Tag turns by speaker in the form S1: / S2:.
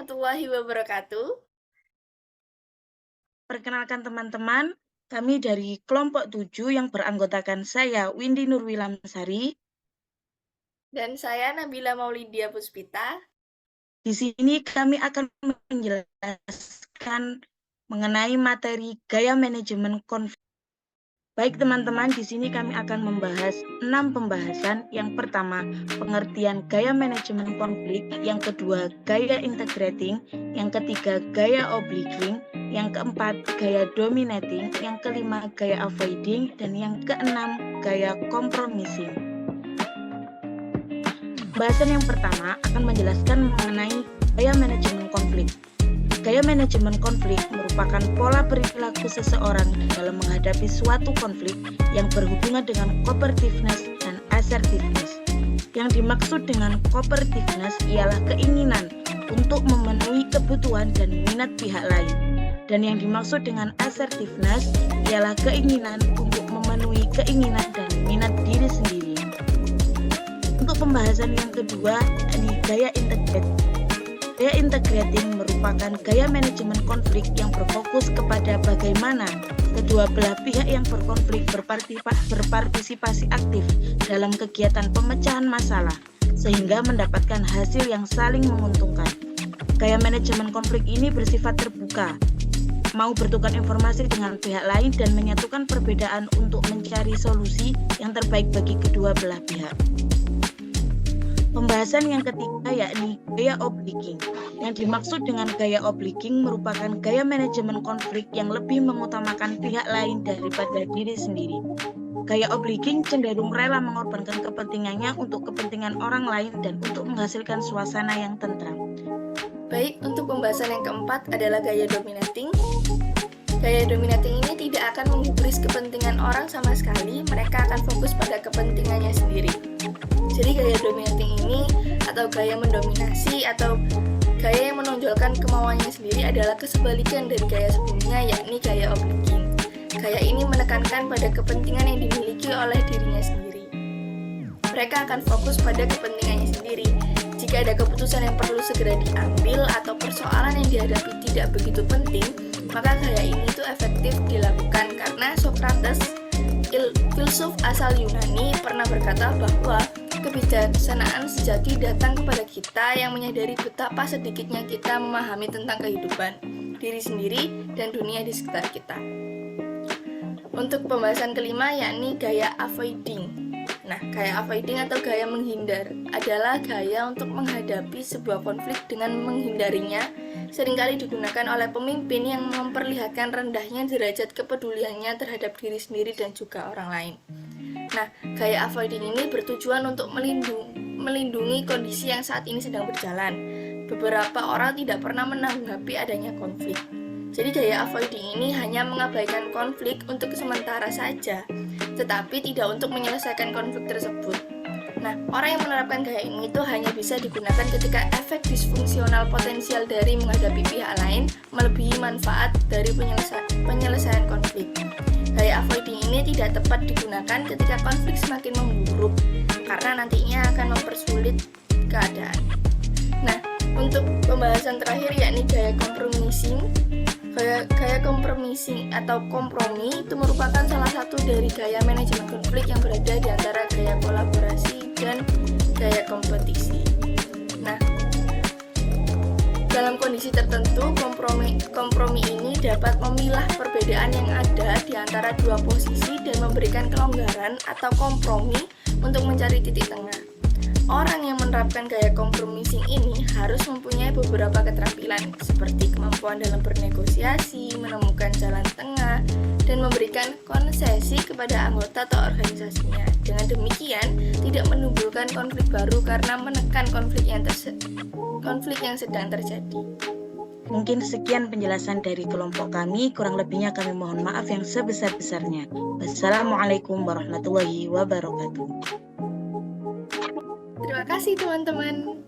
S1: warahmatullahi wabarakatuh.
S2: Perkenalkan teman-teman, kami dari kelompok 7 yang beranggotakan saya, Windy Nurwilamsari.
S1: Dan saya Nabila Maulidia Puspita.
S2: Di sini kami akan menjelaskan mengenai materi gaya manajemen konflik. Baik teman-teman, di sini kami akan membahas 6 pembahasan. Yang pertama, pengertian gaya manajemen konflik. Yang kedua, gaya integrating. Yang ketiga, gaya obliging. Yang keempat, gaya dominating. Yang kelima, gaya avoiding. Dan yang keenam, gaya compromising. Pembahasan yang pertama akan menjelaskan mengenai gaya manajemen konflik. Gaya manajemen konflik merupakan pola perilaku seseorang dalam menghadapi suatu konflik yang berhubungan dengan cooperativeness dan assertiveness. Yang dimaksud dengan cooperativeness ialah keinginan untuk memenuhi kebutuhan dan minat pihak lain. Dan yang dimaksud dengan assertiveness ialah keinginan untuk memenuhi keinginan dan minat diri sendiri. Untuk pembahasan yang kedua, ini gaya integrating. Gaya integrating merupakan gaya manajemen konflik yang berfokus kepada bagaimana kedua belah pihak yang berkonflik berpartisipasi aktif dalam kegiatan pemecahan masalah, sehingga mendapatkan hasil yang saling menguntungkan. Gaya manajemen konflik ini bersifat terbuka, mau bertukar informasi dengan pihak lain dan menyatukan perbedaan untuk mencari solusi yang terbaik bagi kedua belah pihak. Pembahasan yang ketiga yakni gaya obliging. Yang dimaksud dengan gaya obliging merupakan gaya manajemen konflik yang lebih mengutamakan pihak lain daripada diri sendiri. Gaya obliging cenderung rela mengorbankan kepentingannya untuk kepentingan orang lain dan untuk menghasilkan suasana yang tentram.
S1: Baik, untuk pembahasan yang keempat adalah gaya dominating. Gaya dominating ini tidak akan menggubris kepentingan orang sama sekali, mereka akan fokus pada kepentingannya sendiri. Jadi gaya dominating ini atau gaya mendominasi atau gaya yang menonjolkan kemauannya sendiri adalah kesebalikan dari gaya sebelumnya, yakni gaya obliging. Gaya ini menekankan pada kepentingan yang dimiliki oleh dirinya sendiri. Mereka akan fokus pada kepentingannya sendiri. Jika ada keputusan yang perlu segera diambil atau persoalan yang dihadapi tidak begitu penting, maka gaya ini tuh efektif dilakukan karena Socrates, filsuf asal Yunani, pernah berkata bahwa kebijaksanaan sejati datang kepada kita yang menyadari betapa sedikitnya kita memahami tentang kehidupan, diri sendiri, dan dunia di sekitar kita. Untuk pembahasan kelima yakni gaya avoiding. Nah, gaya avoiding atau gaya menghindar adalah gaya untuk menghadapi sebuah konflik dengan menghindarinya, seringkali digunakan oleh pemimpin yang memperlihatkan rendahnya derajat kepeduliannya terhadap diri sendiri dan juga orang lain. Nah, gaya avoiding ini bertujuan untuk melindungi kondisi yang saat ini sedang berjalan. Beberapa orang tidak pernah menanggapi adanya konflik. Jadi gaya avoiding ini hanya mengabaikan konflik untuk sementara saja, tetapi tidak untuk menyelesaikan konflik tersebut. Nah, orang yang menerapkan gaya ini itu hanya bisa digunakan ketika efek disfungsional potensial dari menghadapi pihak lain melebihi manfaat dari penyelesaian konflik. Gaya avoiding ini tidak tepat digunakan ketika konflik semakin memburuk, karena nantinya akan mempersulit keadaan. Nah, untuk pembahasan terakhir yakni gaya compromising. Gaya compromising atau kompromi itu merupakan salah satu dari gaya manajemen konflik yang berada di antara gaya kolaborasi dan gaya kompetisi. Nah, dalam kondisi tertentu, kompromi ini dapat memilah perbedaan yang ada di antara dua posisi dan memberikan kelonggaran atau kompromi untuk mencari titik tengah. Orang yang menerapkan gaya compromising ini harus mempunyai beberapa keterampilan seperti kemampuan dalam bernegosiasi, menemukan jalan tengah, dan memberikan konsesi kepada anggota atau organisasinya. Dengan demikian, tidak menimbulkan konflik baru karena menekan konflik yang sedang terjadi.
S2: Mungkin sekian penjelasan dari kelompok kami, kurang lebihnya kami mohon maaf yang sebesar-besarnya. Wassalamualaikum warahmatullahi wabarakatuh.
S1: Terima kasih teman-teman.